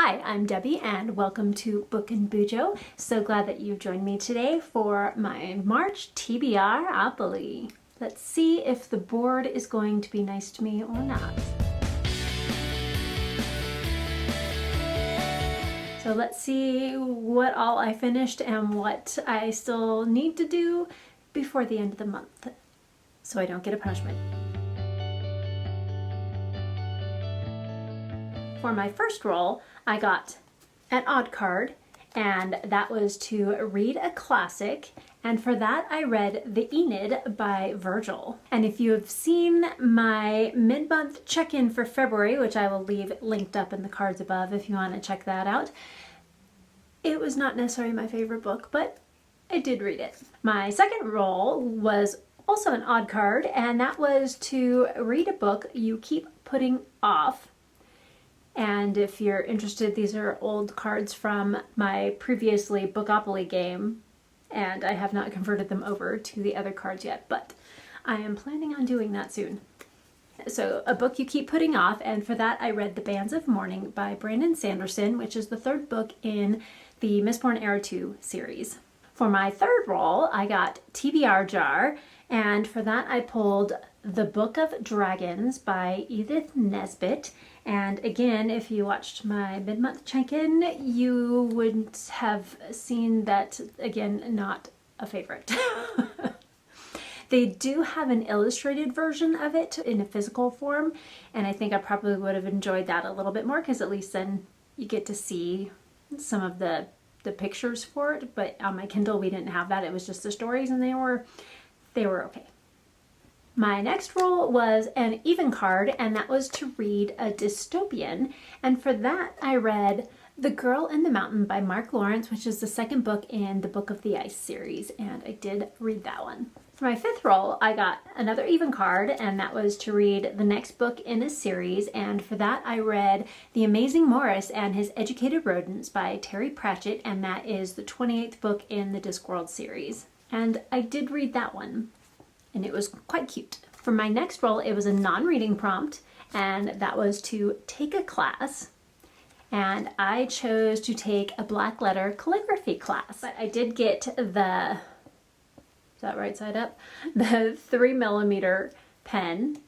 Hi, I'm Debbie and welcome to Book and BuJo. So glad that you've joined me today for my March TBRopoly. Let's see if the board is going to be nice to me or not. So let's see what all I finished and what I still need to do before the end of the month so I don't get a punishment. For my first roll, I got an odd card, and that was to read a classic, and for that I read The Aeneid by Virgil. And if you have seen my mid-month check-in for February, which I will leave linked up in the cards above if you want to check that out, it was not necessarily my favorite book, but I did read it. My second roll was also an odd card, and that was to read a book you keep putting off. And if you're interested, these are old cards from my previously Bookopoly game, and I have not converted them over to the other cards yet, but I am planning on doing that soon. So a book you keep putting off, and for that I read The Bands of Mourning by Brandon Sanderson, which is the third book in the Mistborn Era 2 series. For my third roll, I got TBR jar, and for that I pulled The Book of Dragons by Edith Nesbit. And again, if you watched my mid-month check-in, you would have seen that, again, not a favorite. They do have an illustrated version of it in a physical form, and I think I probably would have enjoyed that a little bit more because at least then you get to see some of the pictures for it. But on my Kindle, we didn't have that. It was just the stories, and they were okay. My next roll was an even card, and that was to read a dystopian, and for that I read The Girl in the Mountain by Mark Lawrence, which is the second book in the Book of the Ice series, and I did read that one. For my fifth roll, I got another even card, and that was to read the next book in a series, and for that I read The Amazing Morris and His Educated Rodents by Terry Pratchett, and that is the 28th book in the Discworld series. And I did read that one, and it was quite cute. For my next roll, it was a non-reading prompt, and that was to take a class, and I chose to take a black letter calligraphy class. But I did get the, is that right side up? The 3mm pen,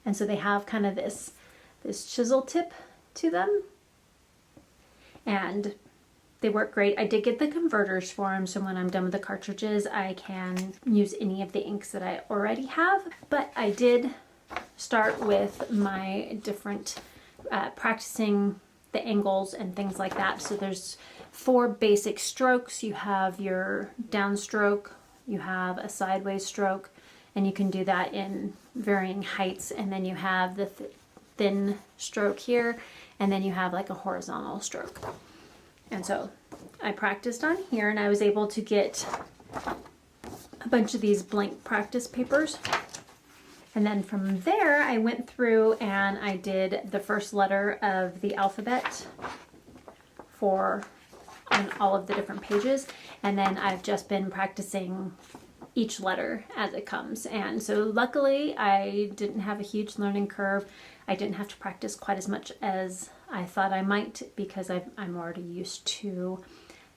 and so they have kind of this chisel tip to them, and they work great. I did get the converters for them, so when I'm done with the cartridges, I can use any of the inks that I already have. But I did start with my different practicing the angles and things like that. So there's 4 basic strokes. You have your downstroke, you have a sideways stroke, and you can do that in varying heights. And then you have the thin stroke here, and then you have like a horizontal stroke. And so I practiced on here, and I was able to get a bunch of these blank practice papers. And then from there, I went through and I did the first letter of the alphabet on all of the different pages. And then I've just been practicing each letter as it comes. And so luckily I didn't have a huge learning curve. I didn't have to practice quite as much as I thought I might because I'm already used to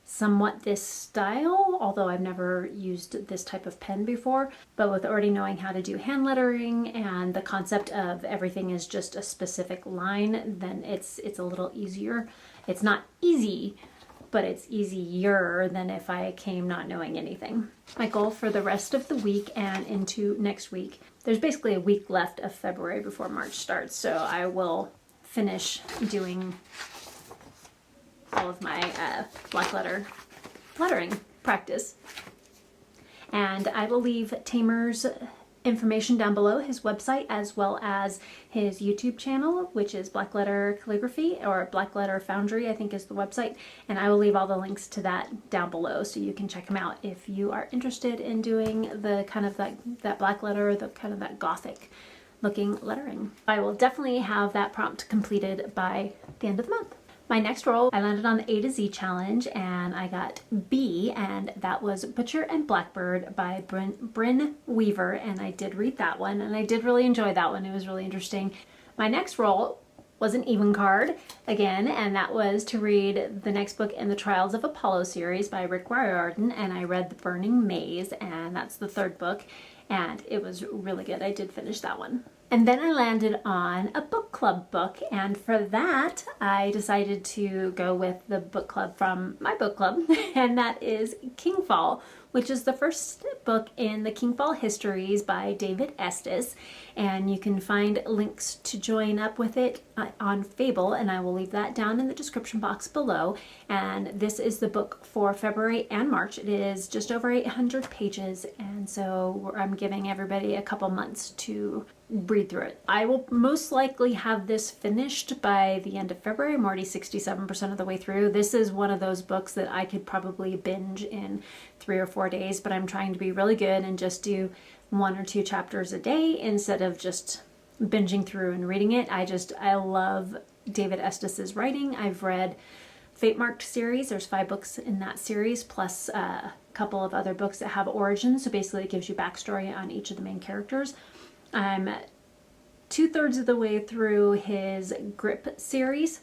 somewhat this style, although I've never used this type of pen before. But with already knowing how to do hand lettering and the concept of everything is just a specific line, then it's a little easier. It's not easy, but it's easier than if I came not knowing anything. My goal for the rest of the week and into next week, there's basically a week left of February before March starts, so I will finish doing all of my black letter lettering practice. And I will leave Tamer's information down below, his website, as well as his YouTube channel, which is Black Letter Calligraphy, or Black Letter Foundry, I think is the website. And I will leave all the links to that down below so you can check them out if you are interested in doing the kind of that black letter, the kind of that gothic looking lettering. I will definitely have that prompt completed by the end of the month. My next roll, I landed on the A to Z challenge, and I got B, and that was Butcher and Blackbird by Bryn Weaver, and I did read that one, and I did really enjoy that one. It was really interesting. My next roll was an even card again, and that was to read the next book in the Trials of Apollo series by Rick Riordan, and I read The Burning Maze, and that's the third book, and it was really good. I did finish that one. And then I landed on a book club book, and for that I decided to go with the book club from my book club, and that is Kingfall, which is the first book in the Kingfall Histories by David Estes, and you can find links to join up with it on Fable, and I will leave that down in the description box below. And this is the book for February and March. It is just over 800 pages, and so I'm giving everybody a couple months to read through it. I will most likely have this finished by the end of February. I'm already 67% of the way through. This is one of those books that I could probably binge in 3 or 4 days, but I'm trying to be really good and just do 1 or 2 chapters a day instead of just binging through and reading it. I love David Estes's writing. I've read Fate Marked series. There's 5 books in that series, plus a couple of other books that have origins. So basically it gives you backstory on each of the main characters. I'm 2/3 of the way through his Grip series,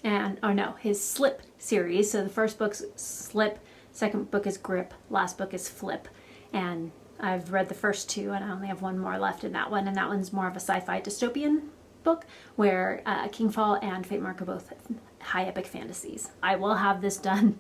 and his Slip series. So the first book's Slip, second book is Grip, last book is Flip, and I've read the first 2, and I only have 1 more left in that one, and that one's more of a sci-fi dystopian book where Kingfall and Fate Mark are both high epic fantasies. I will have this done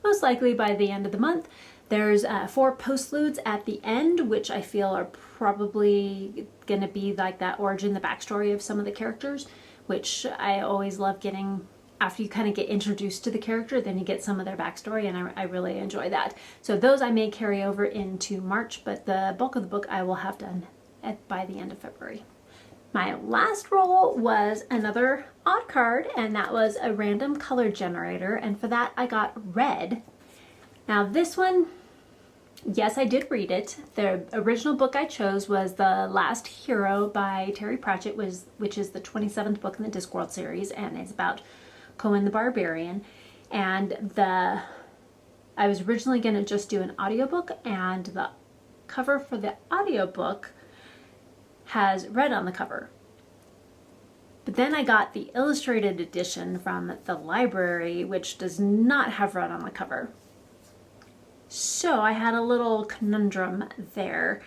most likely by the end of the month. There's 4 postludes at the end, which I feel are probably going to be like that origin, the backstory of some of the characters, which I always love getting. After you kind of get introduced to the character, then you get some of their backstory, and I really enjoy that. So those I may carry over into March, but the bulk of the book I will have done by the end of February. My last roll was another odd card, and that was a random color generator, and for that I got red. Now this one, yes, I did read it. The original book I chose was The Last Hero by Terry Pratchett, which is the 27th book in the Discworld series, and it's about Cohen the Barbarian. And I was originally going to just do an audiobook, and the cover for the audiobook has red on the cover. But then I got the illustrated edition from the library, which does not have red on the cover. So I had a little conundrum there.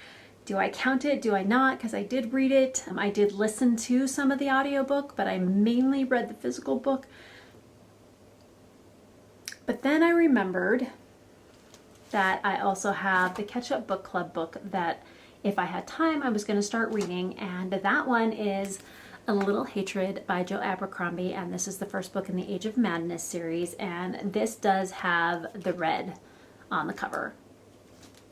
Do I count it? Do I not? Because I did read it. I did listen to some of the audiobook, but I mainly read the physical book. But then I remembered that I also have the Catch Up Book Club book that if I had time I was going to start reading, and that one is A Little Hatred by Joe Abercrombie, and this is the first book in the Age of Madness series, and this does have the red on the cover.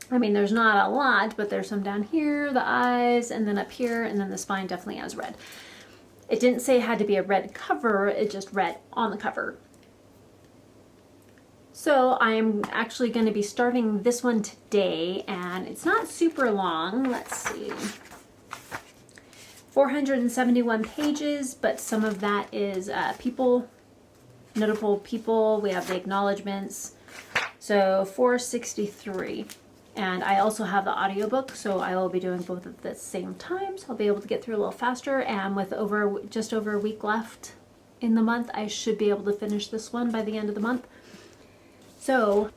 I mean, there's not a lot, but there's some down here, the eyes, and then up here, and then the spine definitely has red. It didn't say it had to be a red cover, it just read on the cover. So I'm actually going to be starting this one today, and it's not super long. Let's see. 471 pages, but some of that is people, notable people. We have the acknowledgments. So 463. And I also have the audiobook, so I will be doing both at the same time, so I'll be able to get through a little faster. And with just over a week left in the month, I should be able to finish this one by the end of the month. So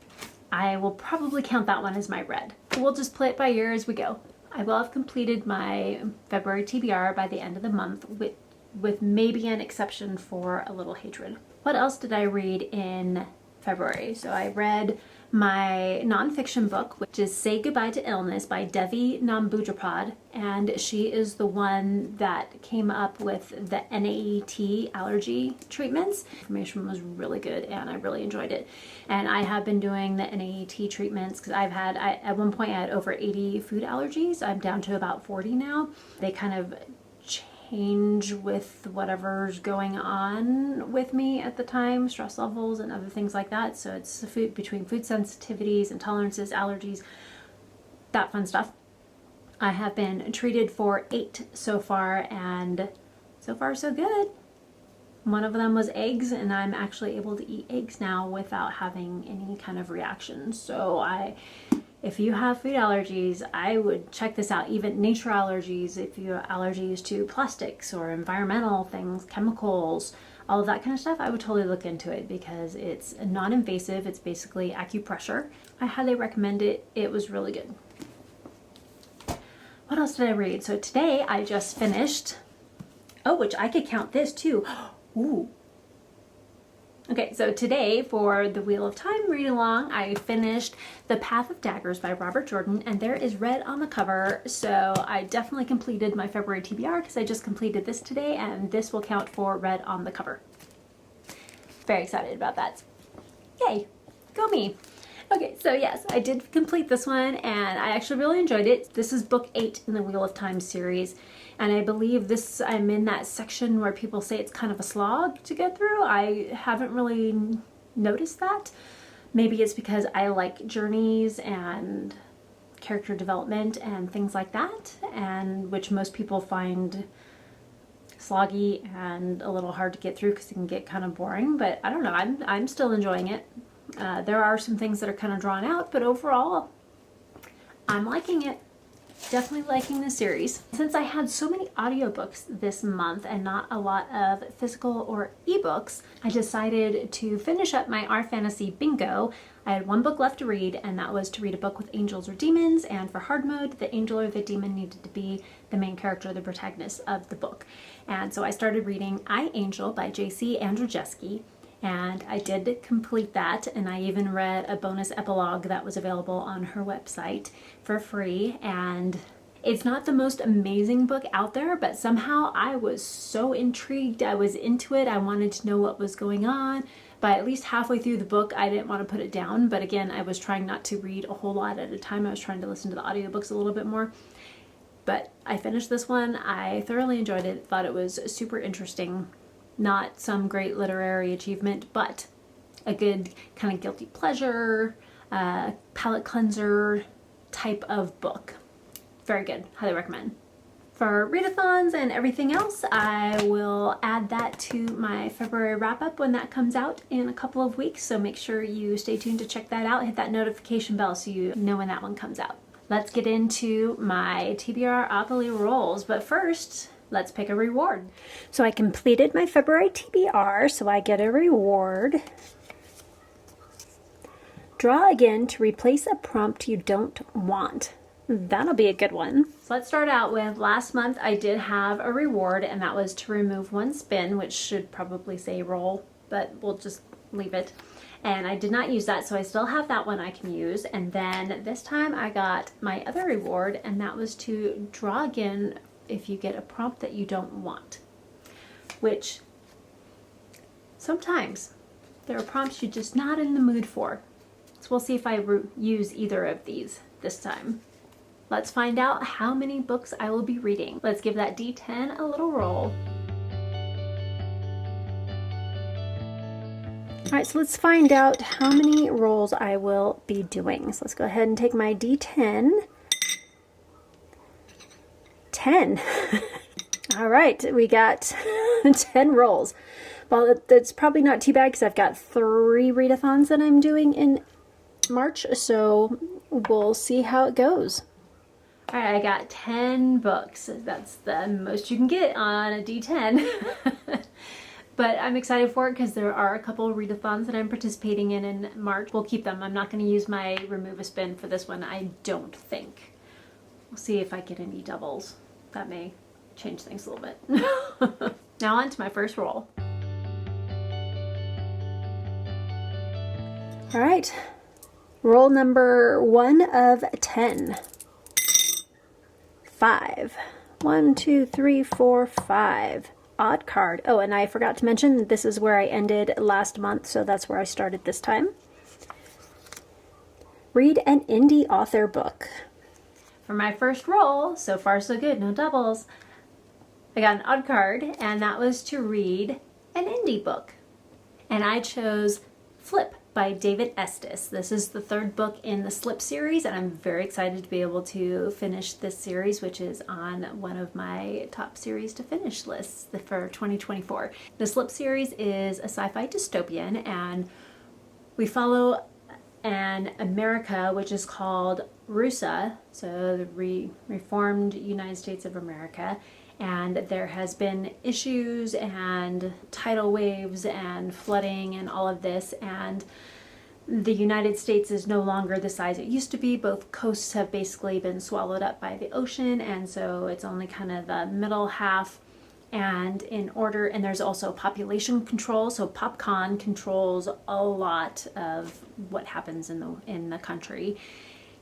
I will probably count that one as my red. We'll just play it by ear as we go. I will have completed my February TBR by the end of the month, with maybe an exception for A Little Hatred. What else did I read in February? So I read my nonfiction book, which is Say Goodbye to Illness by Devi Nambujapad, and she is the one that came up with the NAET allergy treatments. The information was really good and I really enjoyed it. And I have been doing the NAET treatments because at one point I had over 80 food allergies. I'm down to about 40 now. They kind of change with whatever's going on with me at the time, stress levels and other things like that. So it's the between food sensitivities, intolerances, allergies, that fun stuff. I have been treated for 8 so far, and so far so good. One of them was eggs, and I'm actually able to eat eggs now without having any kind of reaction. So if you have food allergies, I would check this out. Even nature allergies, if you have allergies to plastics or environmental things, chemicals, all of that kind of stuff, I would totally look into it because it's non-invasive. It's basically acupressure. I highly recommend it. It was really good. What else did I read? So today I just finished, oh, which I could count this too. Ooh. Okay, so today for the Wheel of Time read along, I finished The Path of Daggers by Robert Jordan, and there is red on the cover, so I definitely completed my February TBR because I just completed this today, and this will count for red on the cover. Very excited about that. Yay, go me. Okay, so yes, I did complete this one, and I actually really enjoyed it. This is book 8 in the Wheel of Time series. And I believe this, I'm in that section where people say it's kind of a slog to get through. I haven't really noticed that. Maybe it's because I like journeys and character development and things like that, and which most people find sloggy and a little hard to get through because it can get kind of boring. But I don't know, I'm still enjoying it. There are some things that are kind of drawn out, but overall, I'm liking it. Definitely liking the series. Since I had so many audiobooks this month and not a lot of physical or ebooks, I decided to finish up my Our Fantasy bingo. I had one book left to read, and that was to read a book with angels or demons, and for hard mode, the angel or the demon needed to be the main character, the protagonist of the book. And so I started reading I, Angel by J.C. Andrzejewski, and I did complete that, and I even read a bonus epilogue that was available on her website for free. And it's not the most amazing book out there, but somehow I was so intrigued. I was into it. I wanted to know what was going on. By at least halfway through the book, I didn't want to put it down. But again, I was trying not to read a whole lot at a time. I was trying to listen to the audiobooks a little bit more. But I finished this one. I thoroughly enjoyed it. Thought it was super interesting. Not some great literary achievement, but a good kind of guilty pleasure, palate cleanser type of book. Very good. Highly recommend. For readathons and everything else, I will add that to my February wrap-up when that comes out in a couple of weeks, so make sure you stay tuned to check that out. Hit that notification bell so you know when that one comes out. Let's get into my TBRopoly rolls, but first, let's pick a reward. So I completed my February TBR, so I get a reward. Draw again to replace a prompt you don't want. That'll be a good one. So let's start out with last month I did have a reward, and that was to remove one spin, which should probably say roll, but we'll just leave it. And I did not use that, so I still have that one I can use. And then this time I got my other reward, and that was to draw again if you get a prompt that you don't want, which sometimes there are prompts you're just not in the mood for. So we'll see if I use either of these this time. Let's find out how many books I will be reading. Let's give that D10 a little roll. All right, so let's find out how many rolls I will be doing. So let's go ahead and take my D10. 10. All right, we got 10 rolls. Well, that's probably not too bad because I've got 3 readathons that I'm doing in March, so we'll see how it goes. All right, I got 10 books. That's the most you can get on a D10. But I'm excited for it because there are a couple of readathons that I'm participating in March. We'll keep them. I'm not going to use my remove a spin for this one, I don't think. We'll see if I get any doubles. That may change things a little bit. Now on to my first roll. All right, roll number 1 of 10. 5. 1, 2, 3, 4, 5. Odd card. Oh, and I forgot to mention this is where I ended last month, so that's where I started this time. Read an indie author book. For my first roll, so far so good, no doubles, I got an odd card, and that was to read an indie book. And I chose Flip by David Estes. This is the 3rd book in the Slip series, and I'm very excited to be able to finish this series, which is on one of my top series to finish lists for 2024. The Slip series is a sci-fi dystopian, and we follow an America, which is called RUSA, so the Reformed United States of America, and there has been issues and tidal waves and flooding and all of this, and the United States is no longer the size it used to be. Both coasts have basically been swallowed up by the ocean, and so it's only kind of the middle half. And there's also population control, so PopCon controls a lot of what happens in the country.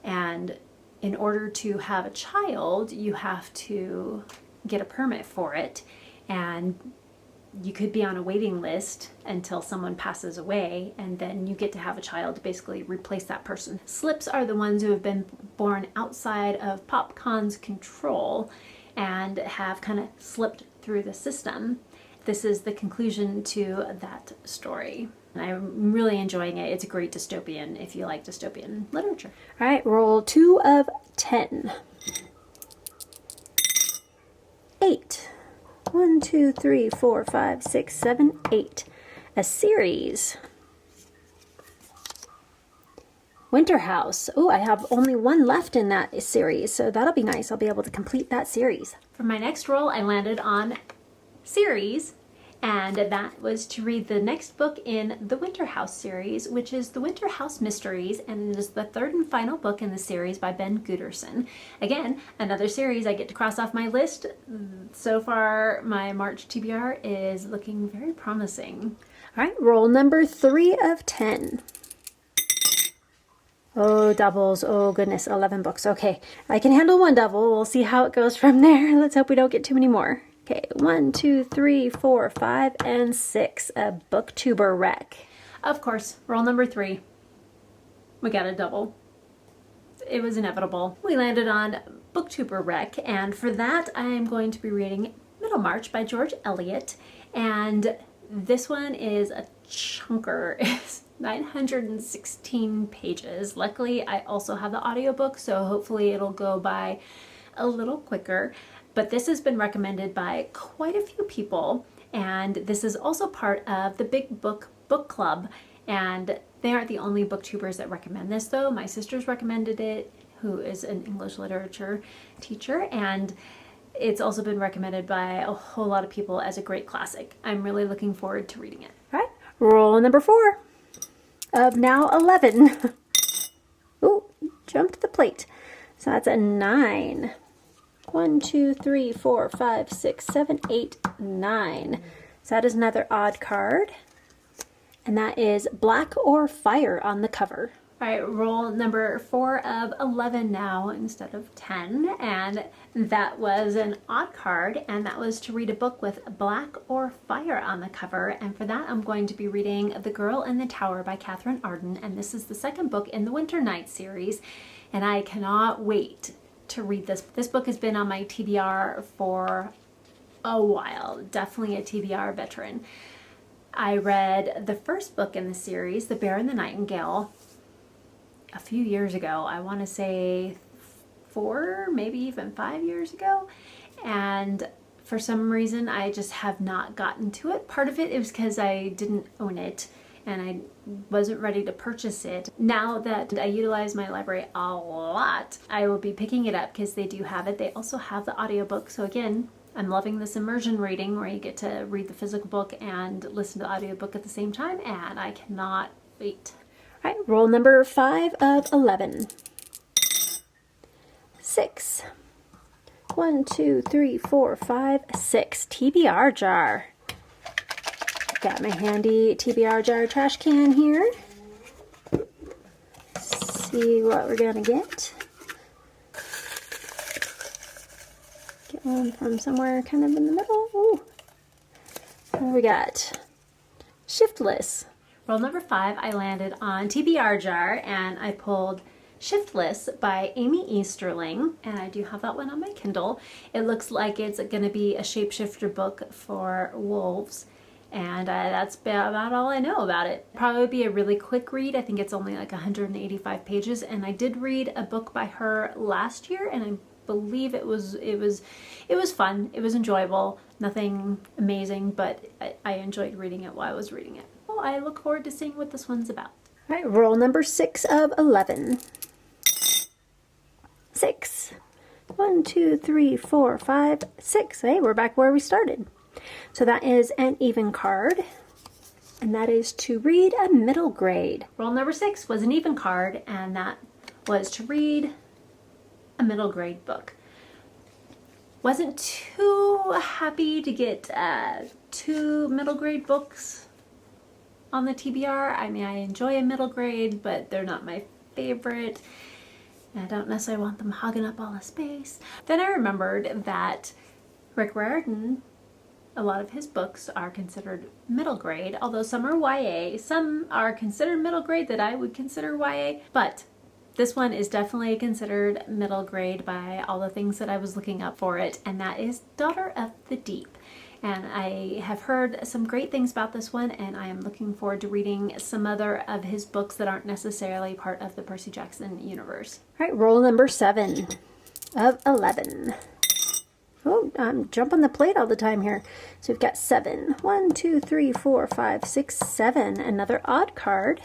And in order to have a child, you have to get a permit for it, and you could be on a waiting list until someone passes away, and then you get to have a child to basically replace that person. Slips are the ones who have been born outside of PopCon's control and have kind of slipped through the system. This is the conclusion to that story. And I'm really enjoying it. It's a great dystopian if you like dystopian literature. All right, roll 2 of 10. 8. 1, 2, 3, 4, 5, 6, 7, 8. A series. Winter House. Oh, I have only one left in that series, so that'll be nice. I'll be able to complete that series. For my next roll, I landed on series, and that was to read the next book in the Winter House series, which is the Winter House Mysteries, and it is the third and final book in the series by Ben Gooderson. Again, another series I get to cross off my list. So far, my March TBR is looking very promising. All right, roll number 3 of 10. Oh, doubles. Oh, goodness. 11 books. Okay. I can handle one double. We'll see how it goes from there. Let's hope we don't get too many more. Okay. 1, 2, 3, 4, 5, and 6. A booktuber wreck. Of course, roll number 3. We got a double. It was inevitable. We landed on booktuber wreck, and for that, I am going to be reading Middlemarch by George Eliot, and this one is a chunker. It's 916 pages. Luckily, I also have the audiobook, so hopefully it'll go by a little quicker. But this has been recommended by quite a few people, and this is also part of the Big Book Book Club. And they aren't the only booktubers that recommend this, though. My sister's recommended it, who is an English literature teacher, and it's also been recommended by a whole lot of people as a great classic. I'm really looking forward to reading it. All right, roll number 4 of now 11. Oh, jumped the plate. So that's a 9. 1, 2, 3, 4, 5, 6, 7, 8, 9. So that is another odd card. And that is Black or Fire on the cover. All right, roll number 4 of 11 now instead of 10. And that was an odd card, and that was to read a book with Black or Fire on the cover. And for that, I'm going to be reading The Girl in the Tower by Catherine Arden. And this is the second book in the Winter Night series. And I cannot wait to read this. This book has been on my TBR for a while. Definitely a TBR veteran. I read the first book in the series, The Bear and the Nightingale, a few years ago. I want to say 4, maybe even 5 years ago. And for some reason, I just have not gotten to it. Part of it was because I didn't own it and I wasn't ready to purchase it. Now that I utilize my library a lot, I will be picking it up because they do have it. They also have the audiobook. So again, I'm loving this immersion reading where you get to read the physical book and listen to the audiobook at the same time, and I cannot wait. All right, roll number 5 of 11. 6. 1, 2, 3, 4, 5, 6. TBR jar. Got my handy TBR jar trash can here. See what we're gonna get. Get one from somewhere kind of in the middle. Ooh. What do we got? Shiftless. Roll number 5, I landed on TBR jar, and I pulled Shiftless by Amy Easterling, and I do have that one on my Kindle. It looks like it's going to be a shapeshifter book for wolves, and that's about all I know about it. Probably be a really quick read. I think it's only like 185 pages, and I did read a book by her last year, and I believe it was fun. It was enjoyable. Nothing amazing, but I enjoyed reading it while I was reading it. Well, I look forward to seeing what this one's about. All right, roll number 6 of 11. 6. 1, 2, 3, 4, 5, 6. Hey, we're back where we started. So that is an even card, and that is to read a middle grade. Roll number 6 was an even card, and that was to read a middle grade book. Wasn't too happy to get 2 middle grade books on the TBR. I mean, I enjoy a middle grade, but they're not my favorite. I don't necessarily want them hogging up all the space. Then I remembered that Rick Riordan, a lot of his books are considered middle grade, although some are YA. Some are considered middle grade that I would consider YA, but this one is definitely considered middle grade by all the things that I was looking up for it, and that is Daughter of the Deep. And I have heard some great things about this one, and I am looking forward to reading some other of his books that aren't necessarily part of the Percy Jackson universe. All right, roll number 7 of 11. Oh, I'm jumping the plate all the time here. So we've got 7. 1, 2, 3, 4, 5, 6, 7. Another odd card.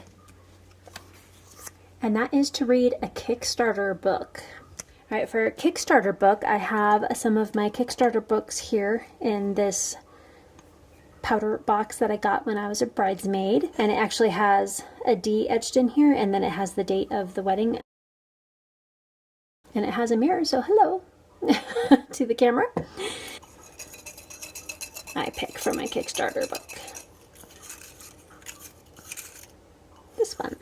And that is to read a Kickstarter book. All right, for a Kickstarter book, I have some of my Kickstarter books here in this powder box that I got when I was a bridesmaid. And it actually has a D etched in here, and then it has the date of the wedding. And it has a mirror, so hello to the camera. I pick for my Kickstarter book. This one.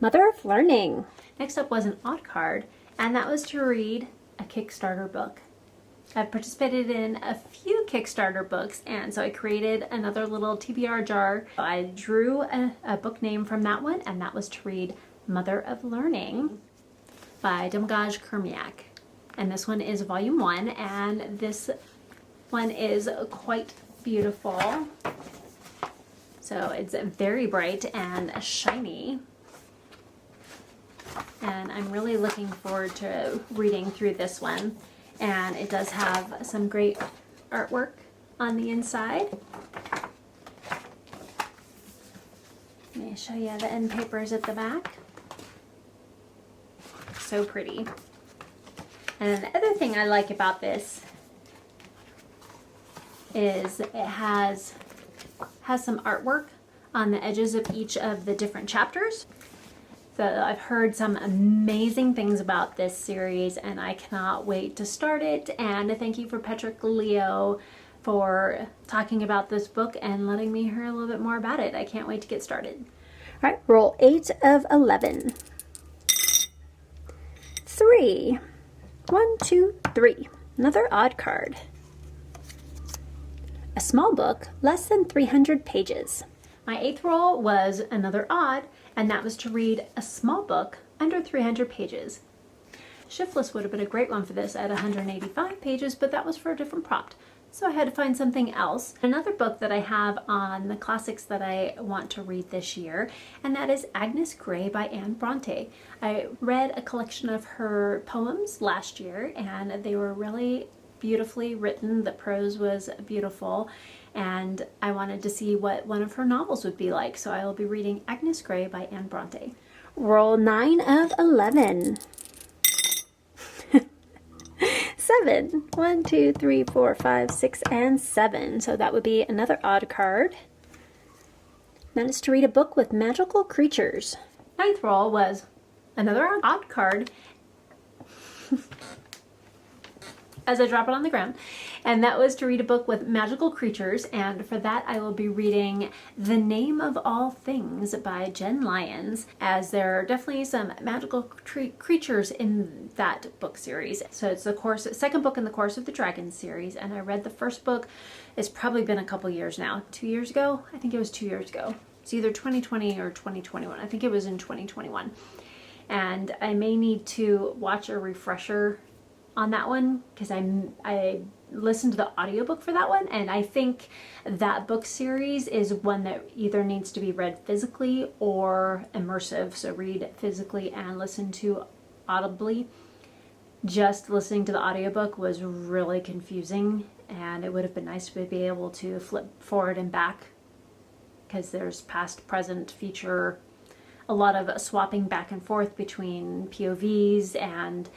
Mother of Learning. Next up was an odd card, and that was to read a Kickstarter book. I've participated in a few Kickstarter books, and so I created another little TBR jar. I drew a book name from that one, and that was to read Mother of Learning by Domagoj Kermiak. And this one is volume 1, and this one is quite beautiful. So it's very bright and shiny. And I'm really looking forward to reading through this one. And it does have some great artwork on the inside. Let me show you the end papers at the back. So pretty. And the other thing I like about this is it has some artwork on the edges of each of the different chapters. So I've heard some amazing things about this series, and I cannot wait to start it. And thank you for Patrick Leo for talking about this book and letting me hear a little bit more about it. I can't wait to get started. All right, roll 8 of 11. 3. 1, 2, 3. Another odd card. A small book, less than 300 pages. My 8th roll was another odd, and that was to read a small book under 300 pages. Shiftless would have been a great one for this at 185 pages, but that was for a different prompt. So I had to find something else. Another book that I have on the classics that I want to read this year, and that is Agnes Grey by Anne Bronte. I read a collection of her poems last year, and they were really beautifully written. The prose was beautiful, and I wanted to see what one of her novels would be like. So I will be reading Agnes Grey by Anne Bronte. Roll 9 of 11. 7. 1, 2, 3, 4, 5, 6, and 7. So that would be another odd card. That is to read a book with magical creatures. 9th roll was another odd card as I drop it on the ground, and that was to read a book with magical creatures, and for that I will be reading The Name of All Things by Jen Lyons, as there are definitely some magical creatures in that book series. So it's the second book in the Course of the Dragon series, and I read the first book. It's probably been a couple years now. 2 years ago? I think it was 2 years ago. It's either 2020 or 2021. I think it was in 2021. And I may need to watch a refresher on that one, because I listened to the audiobook for that one, and I think that book series is one that either needs to be read physically or immersive. So read physically and listen to audibly. Just listening to the audiobook was really confusing, and it would have been nice to be able to flip forward and back because there's past, present, future, a lot of swapping back and forth between POVs, and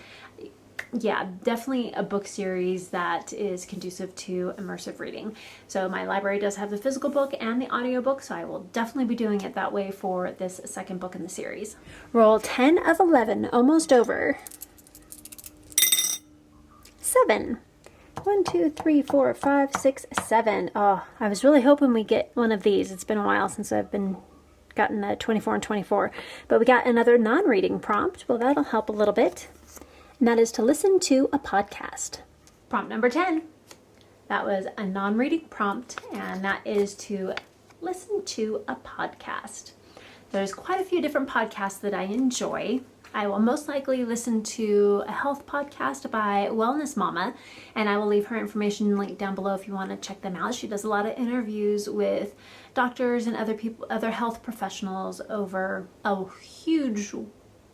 yeah, definitely a book series that is conducive to immersive reading. So my library does have the physical book and the audiobook, so I will definitely be doing it that way for this second book in the series. Roll 10 of 11, almost over. 7. 1, 2, 3, 4, 5, 6, 7. Oh, I was really hoping we get one of these. It's been a while since I've gotten a 24 and 24. But we got another non-reading prompt. Well, that'll help a little bit. And that is to listen to a podcast. Prompt number 10. That was a non-reading prompt, and that is to listen to a podcast. There's quite a few different podcasts that I enjoy. I will most likely listen to a health podcast by Wellness Mama, and I will leave her information linked down below if you want to check them out. She does a lot of interviews with doctors and other health professionals over a huge,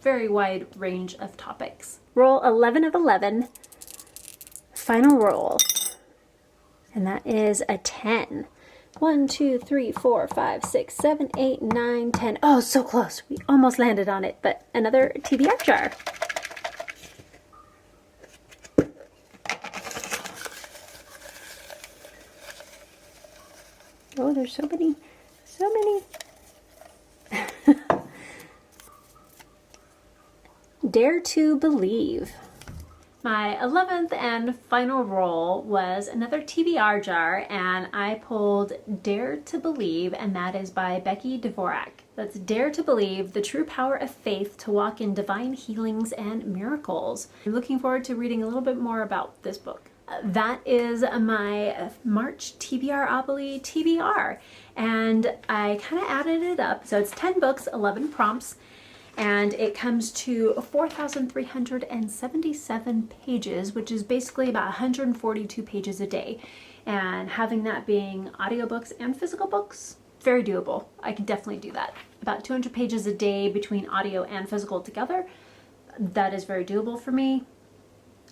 very wide range of topics. Roll 11 of 11. Final roll. And that is a 10. 1, 2, 3, 4, 5, 6, 7, 8, 9, 10. Oh, so close. We almost landed on it, but another TBR jar. Oh, there's so many. Dare to Believe. My 11th and final roll was another TBR jar, and I pulled Dare to Believe, and that is by Becky Dvorak. That's Dare to Believe, the true power of faith to walk in divine healings and miracles. I'm looking forward to reading a little bit more about this book. That is my March TBRopoly TBR, and I kind of added it up. So it's 10 books, 11 prompts, and it comes to 4,377 pages, which is basically about 142 pages a day. And having that being audiobooks and physical books, very doable. I can definitely do that. About 200 pages a day between audio and physical together. That is very doable for me.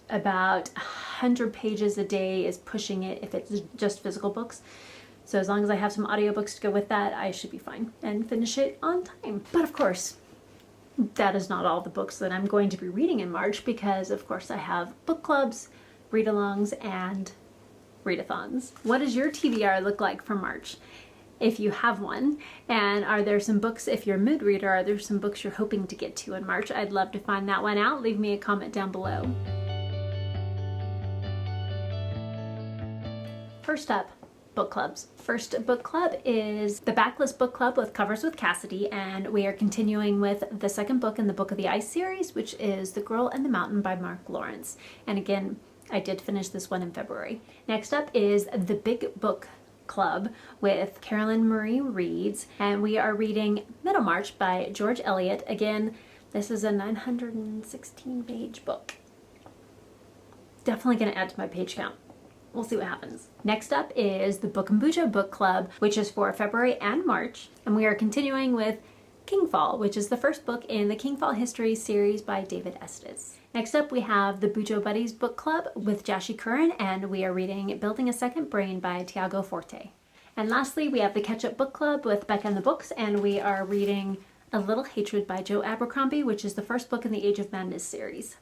About 100 pages a day is pushing it if it's just physical books. So as long as I have some audiobooks to go with that, I should be fine and finish it on time. But of course, that is not all the books that I'm going to be reading in March, because of course I have book clubs, read-alongs, and readathons. What does your TBR look like for March, if you have one? And are there some books, if you're a mood reader, are there some books you're hoping to get to in March? I'd love to find that one out. Leave me a comment down below. First up, book clubs. First book club is the Backlist book club with Covers with Cassidy, and we are continuing with the second book in the Book of the Ice series, which is The Girl and the Mountain by Mark Lawrence. And again, I did finish this one in February. Next up is the Big Book Club with Carolyn Marie Reads, and we are reading Middlemarch by George Eliot. Again, this is a 916 page book. Definitely going to add to my page count. We'll see what happens. Next up is the Book and BuJo Book Club, which is for February and March. And we are continuing with Kingfall, which is the first book in the Kingfall History series by David Estes. Next up, we have the BuJo Buddies Book Club with Jashi Curran, and we are reading Building a Second Brain by Tiago Forte. And lastly, we have the Catch-Up Book Club with Becca and the Books, and we are reading A Little Hatred by Joe Abercrombie, which is the first book in the Age of Madness series.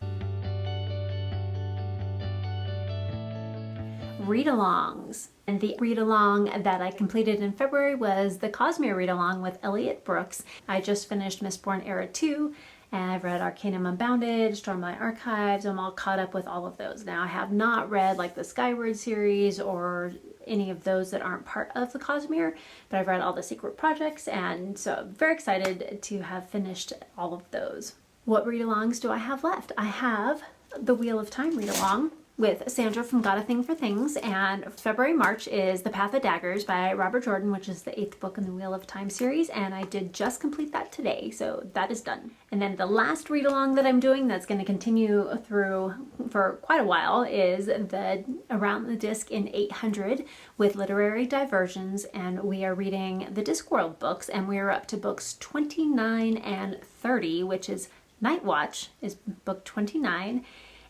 Readalongs. And the read-along that I completed in February was the Cosmere read-along with Elliot Brooks. I just finished Mistborn Era 2, and I've read Arcanum Unbounded, Stormlight Archives. I'm all caught up with all of those. Now, I have not read like the Skyward series or any of those that aren't part of the Cosmere, but I've read all the Secret Projects, and so I'm very excited to have finished all of those. What read-alongs do I have left? I have the Wheel of Time read-along with Sandra from Got a Thing for Things, and March is The Path of Daggers by Robert Jordan, which is the 8th book in the Wheel of Time series, and I did just complete that today, so that is done. And then the last read-along that I'm doing that's going to continue through for quite a while is the Around the Disc in 800 with Literary Diversions, and we are reading the Discworld books, and we are up to books 29 and 30, which is Night Watch is book 29,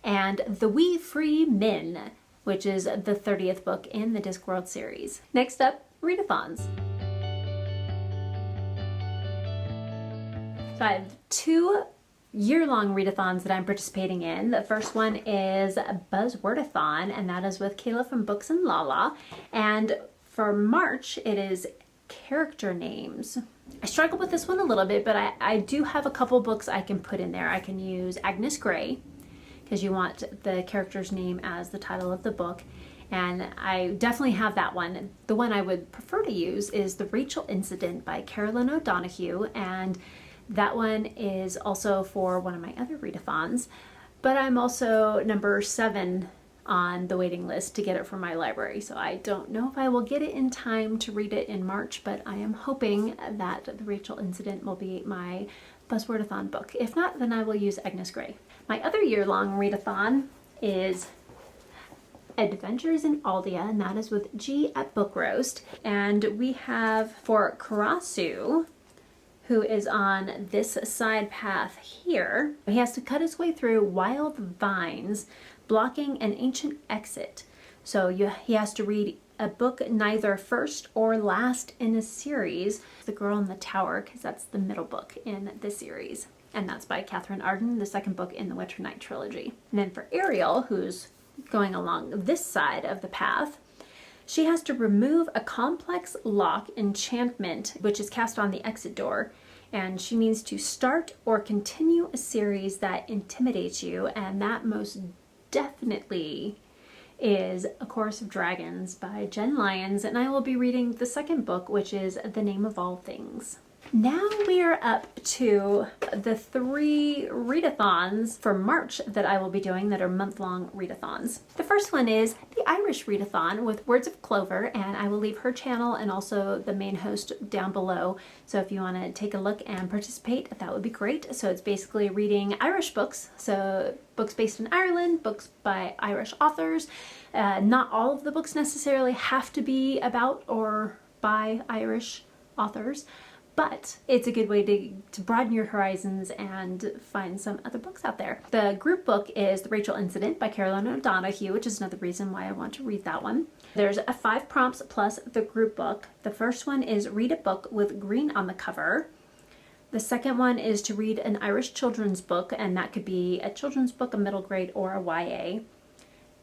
and The We Free Men, which is the 30th book in the Discworld series. Next up, Readathons. So I have 2 year-long readathons that I'm participating in. The first one is Buzzwordathon, and that is with Kayla from Books and Lala. And for March, it is character names. I struggled with this one a little bit, but I do have a couple books I can put in there. I can use Agnes Grey, because you want the character's name as the title of the book. And I definitely have that one. The one I would prefer to use is The Rachel Incident by Carolyn O'Donoghue, and that one is also for one of my other readathons. But I'm also number 7 on the waiting list to get it from my library. So I don't know if I will get it in time to read it in March, but I am hoping that The Rachel Incident will be my Buzzwordathon book. If not, then I will use Agnes Grey. My other year-long readathon is Adventures in Aeldia, and that is with G at Book Roast. And we have for Karasu, who is on this side path here, he has to cut his way through wild vines, blocking an ancient exit. So he has to read a book neither first or last in a series, The Girl in the Tower, because that's the middle book in the series. And that's by Catherine Arden, the second book in the Winter Night trilogy. And then for Ariel, who's going along this side of the path, she has to remove a complex lock enchantment which is cast on the exit door, and she needs to start or continue a series that intimidates you, and that most definitely is A Chorus of Dragons by Jen Lyons, and I will be reading the second book, which is The Name of All Things. Now we are up to the 3 readathons for March that I will be doing that are month-long readathons. The first one is the Irish Readathon with Words of Clover, and I will leave her channel and also the main host down below. So if you want to take a look and participate, that would be great. So it's basically reading Irish books, so books based in Ireland, books by Irish authors. Not all of the books necessarily have to be about or by Irish authors, but it's a good way to broaden your horizons and find some other books out there. The group book is The Rachel Incident by Carolyn O'Donoghue, which is another reason why I want to read that one. There's 5 prompts plus the group book. The first one is read a book with green on the cover. The second one is to read an Irish children's book, and that could be a children's book, a middle grade, or a YA.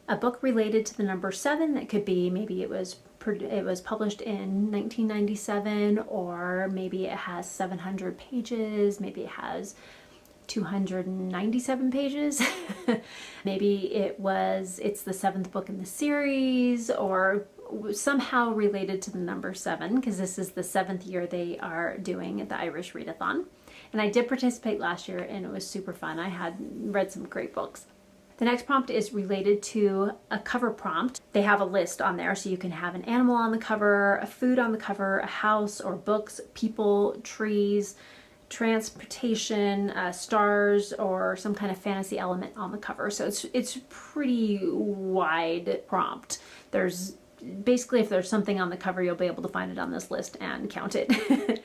A book related to the number 7, that could be maybe it was published in 1997, or maybe it has 700 pages, maybe it has 297 pages. Maybe it's the 7th book in the series, or somehow related to the number 7, because this is the 7th year they are doing the Irish Readathon. And I did participate last year, and it was super fun. I had read some great books. The next prompt is related to a cover prompt. They have a list on there, so you can have an animal on the cover, a food on the cover, a house or books, people, trees, transportation, stars, or some kind of fantasy element on the cover. So it's pretty wide prompt. There's basically, if there's something on the cover, you'll be able to find it on this list and count it.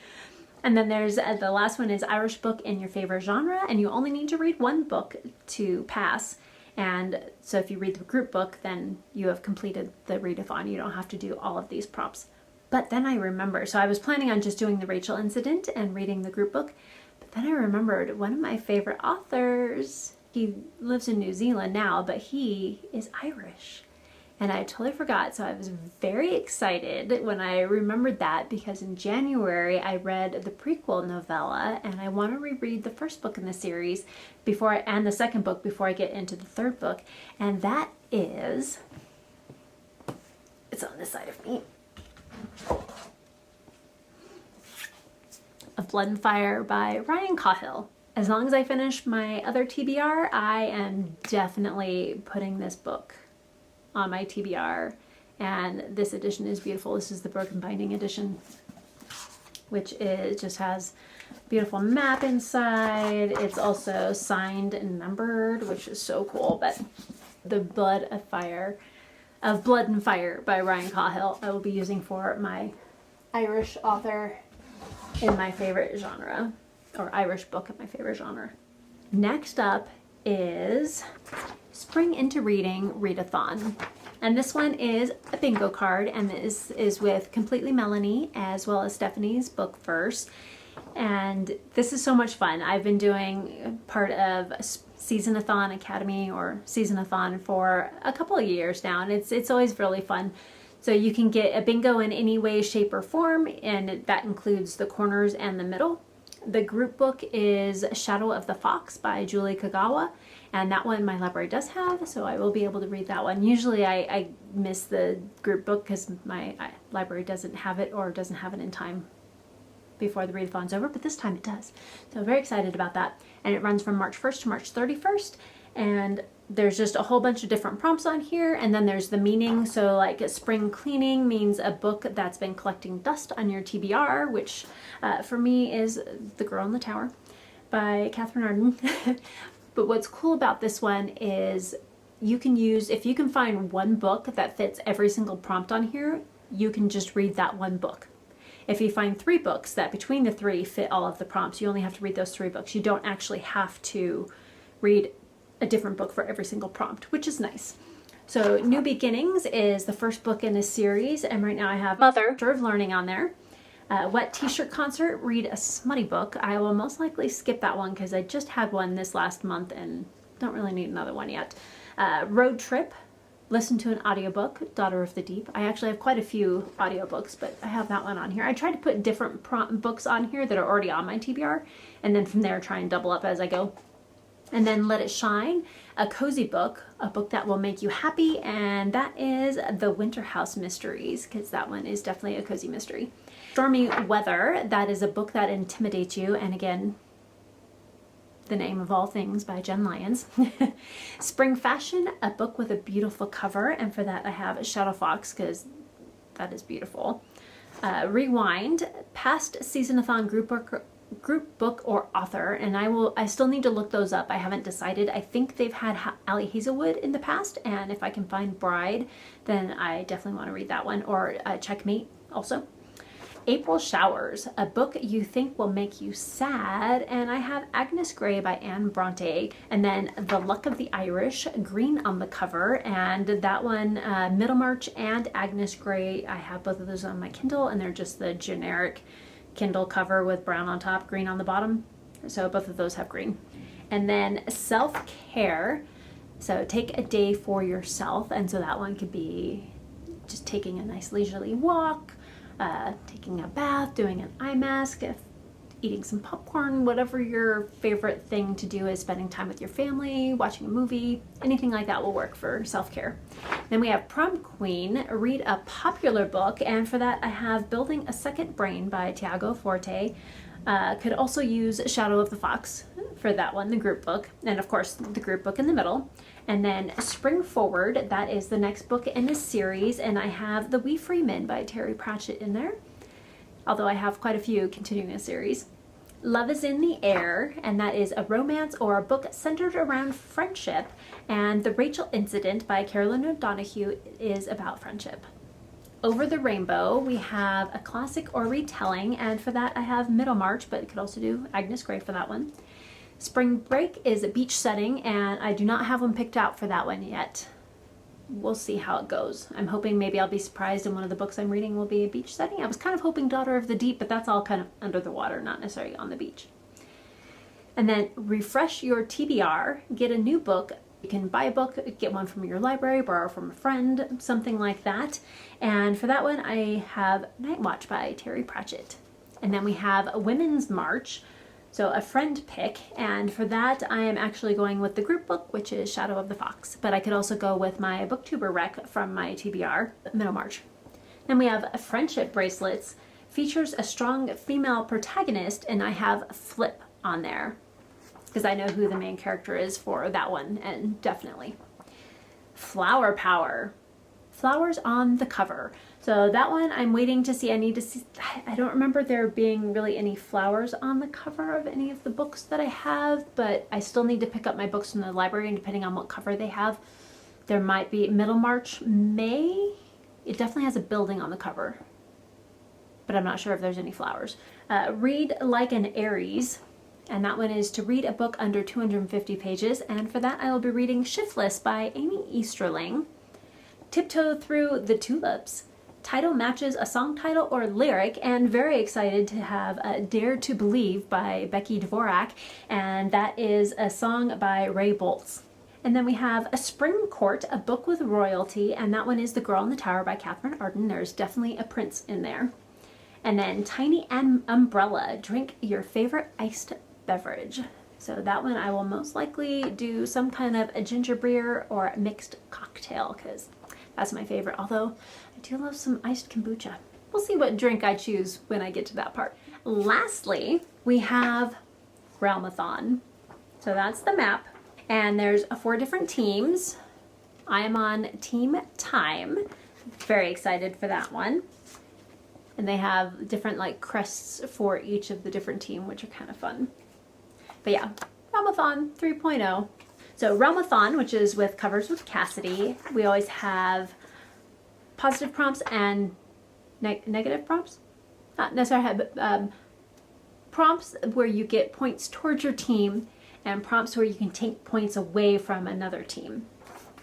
And then there's the last one is Irish book in your favorite genre, and you only need to read 1 book to pass. And so if you read the group book, then you have completed the readathon. You don't have to do all of these prompts. But then I remember, so I was planning on just doing the Rachel Incident and reading the group book, but then I remembered one of my favorite authors. He lives in New Zealand now, but he is Irish. And I totally forgot, so I was very excited when I remembered that, because in January I read the prequel novella, and I want to reread the first book in the series and the second book before I get into the third book, and that is, it's on this side of me, Of Blood and Fire by Ryan Cahill. As long as I finish my other TBR, I am definitely putting this book on my TBR, and this edition is beautiful. This is the broken binding edition, which just has a beautiful map inside. It's also signed and numbered, which is so cool. But the Blood and Fire by Ryan Cahill I will be using for my Irish author in my favorite genre, or Irish book in my favorite genre. Next up is Spring into Reading Readathon. And this one is a bingo card, and this is with Completely Melanie as well as Stephanie's book verse. and this is so much fun. I've been doing part of Seasonathon Academy or Seasonathon for a couple of years now, and it's always really fun. So you can get a bingo in any way, shape, or form, and that includes the corners and the middle. The group book is Shadow of the Fox by Julie Kagawa, and that one my library does have, so I will be able to read that one. Usually I miss the group book because my library doesn't have it or doesn't have it in time before the readathon's over, but this time it does. So very excited about that. And it runs from March 1st to March 31st, and there's just a whole bunch of different prompts on here, and then there's the meaning. So like spring cleaning means a book that's been collecting dust on your TBR, which for me is The Girl in the Tower by Catherine Arden. But what's cool about this one is you can use, if you can find one book that fits every single prompt on here, you can just read that one book. If you find 3 books that between the 3 fit all of the prompts, you only have to read those 3 books. You don't actually have to read a different book for every single prompt, which is nice. So New Beginnings is the first book in a series, and right now I have Mother of Learning on there. Wet T-shirt Concert, read a smutty book. I will most likely skip that one because I just had one this last month and don't really need another one yet. Road Trip, listen to an audiobook, Daughter of the Deep. I actually have quite a few audiobooks, but I have that one on here. I try to put different books on here that are already on my TBR, and then from there try and double up as I go. And then Let It Shine, a cozy book, a book that will make you happy, and that is The Winter House Mysteries, because that one is definitely a cozy mystery. Stormy Weather, that is a book that intimidates you, and again, The Name of All Things by Jen Lyons. Spring Fashion, a book with a beautiful cover, and for that I have Shadow Fox, because that is beautiful. Rewind, past Seasonathon group book or author, and I still need to look those up. I haven't decided. I think they've had Allie Hazelwood in the past, and if I can find Bride, then I definitely want to read that one, or Checkmate also. April Showers, a book you think will make you sad, and I have Agnes Grey by Anne Bronte, and then The Luck of the Irish, green on the cover, and that one, Middlemarch and Agnes Grey, I have both of those on my Kindle, and they're just the generic Kindle cover with brown on top, green on the bottom. So both of those have green. And then Self-Care, so take a day for yourself, and so that one could be just taking a nice leisurely walk, taking a bath, doing an eye mask, eating some popcorn, whatever your favorite thing to do is, spending time with your family, watching a movie, anything like that will work for self-care. Then we have Prom Queen, read a popular book, and for that I have Building a Second Brain by Tiago Forte. Could also use Shadow of the Fox for that one, the group book, and of course the group book in the middle. And then Spring Forward, that is the next book in this series, and I have The Wee Free Men by Terry Pratchett in there, although I have quite a few continuing the series. Love is in the Air, and that is a romance or a book centered around friendship, and The Rachel Incident by Carolyn O'Donoghue is about friendship. Over the Rainbow, we have a classic or retelling, and for that I have Middlemarch, but you could also do Agnes Grey for that one. Spring Break is a beach setting, and I do not have one picked out for that one yet. We'll see how it goes. I'm hoping maybe I'll be surprised and one of the books I'm reading will be a beach setting. I was kind of hoping Daughter of the Deep, but that's all kind of under the water, not necessarily on the beach. And then refresh your TBR, get a new book. You can buy a book, get one from your library, borrow from a friend, something like that. And for that one, I have Night Watch by Terry Pratchett. And then we have a Women's March, so a friend pick, and for that I am actually going with the group book, which is Shadow of the Fox, but I could also go with my booktuber rec from my TBR, Middlemarch. Then we have Friendship Bracelets, features a strong female protagonist, and I have Flip on there, because I know who the main character is for that one, and definitely. Flower Power, flowers on the cover. So that one I'm waiting to see. I need to see, I don't remember there being really any flowers on the cover of any of the books that I have, but I still need to pick up my books from the library, and depending on what cover they have, there might be. Middlemarch may. It definitely has a building on the cover, but I'm not sure if there's any flowers. Read Like an Aries, and that one is to read a book under 250 pages, and for that I will be reading Shiftless by Amy Easterling. Tiptoe Through the Tulips, title matches a song title or lyric, and very excited to have Dare to Believe by Becky Dvorak, and that is a song by Ray Boltz. And then we have A Spring Court, a book with royalty, and that one is The Girl in the Tower by Catherine Arden. There's definitely a prince in there. And then Tiny Umbrella, drink your favorite iced beverage. So that one I will most likely do some kind of a ginger beer or mixed cocktail, because that's my favorite, although I do love some iced kombucha. We'll see what drink I choose when I get to that part. Lastly, we have Readathon. So that's the map, and there's 4 different teams. I am on Team Time. Very excited for that one. And they have different like crests for each of the different team, which are kind of fun. But yeah, Readathon 3.0. So Readathon, which is with covers with Cassidy, we always have positive prompts and negative prompts? Not necessarily, but prompts where you get points towards your team and prompts where you can take points away from another team.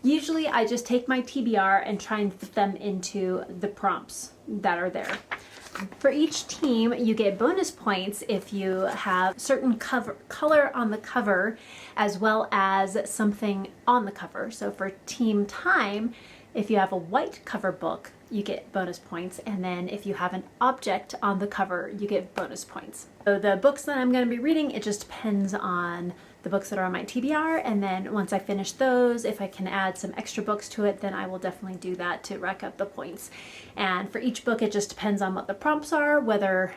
Usually I just take my TBR and try and fit them into the prompts that are there. For each team, you get bonus points if you have certain color on the cover as well as something on the cover. So for Team Time, if you have a white cover book, you get bonus points, and then if you have an object on the cover, you get bonus points. So the books that I'm going to be reading, it just depends on the books that are on my TBR, and then once I finish those, if I can add some extra books to it, then I will definitely do that to rack up the points. And for each book, it just depends on what the prompts are, whether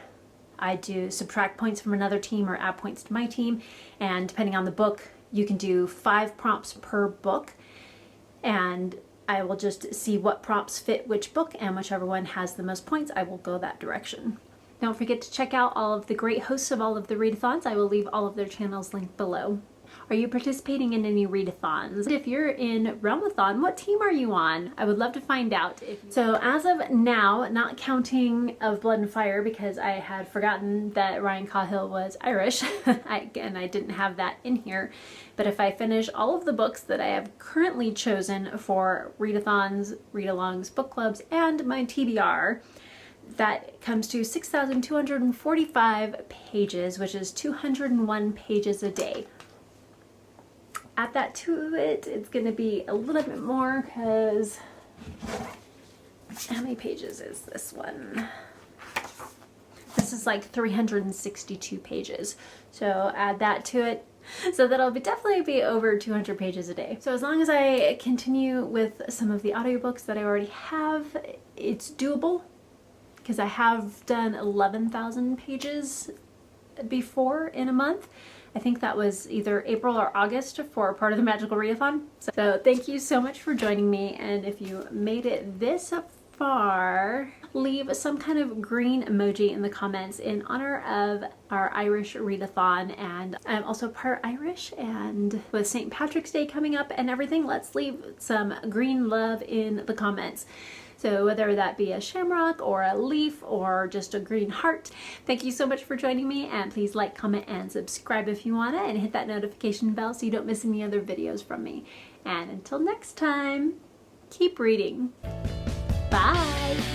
I do subtract points from another team or add points to my team. And depending on the book, you can do 5 prompts per book, and I will just see what prompts fit which book, and whichever one has the most points, I will go that direction. Don't forget to check out all of the great hosts of all of the Readathons. I will leave all of their channels linked below. Are you participating in any Readathons? If you're in Readathon, what team are you on? I would love to find out. So as of now, not counting Of Blood and Fire, because I had forgotten that Ryan Cahill was Irish, I didn't have that in here. But if I finish all of the books that I have currently chosen for Readathons, Readalongs, book clubs, and my TBR, that comes to 6,245 pages, which is 201 pages a day. Add that to it, it's going to be a little bit more, because how many pages is this one? This is like 362 pages. So add that to it. So that'll definitely be over 200 pages a day. So as long as I continue with some of the audiobooks that I already have, it's doable. Because I have done 11,000 pages before in a month. I think that was either April or August for part of the Magical Readathon. So thank you so much for joining me, and if you made it this far, leave some kind of green emoji in the comments in honor of our Irish Readathon. And I'm also part Irish, and with St. Patrick's Day coming up and everything, let's leave some green love in the comments. So whether that be a shamrock or a leaf or just a green heart, thank you so much for joining me, and please like, comment, and subscribe if you wanna, and hit that notification bell so you don't miss any other videos from me. And until next time, keep reading. Bye!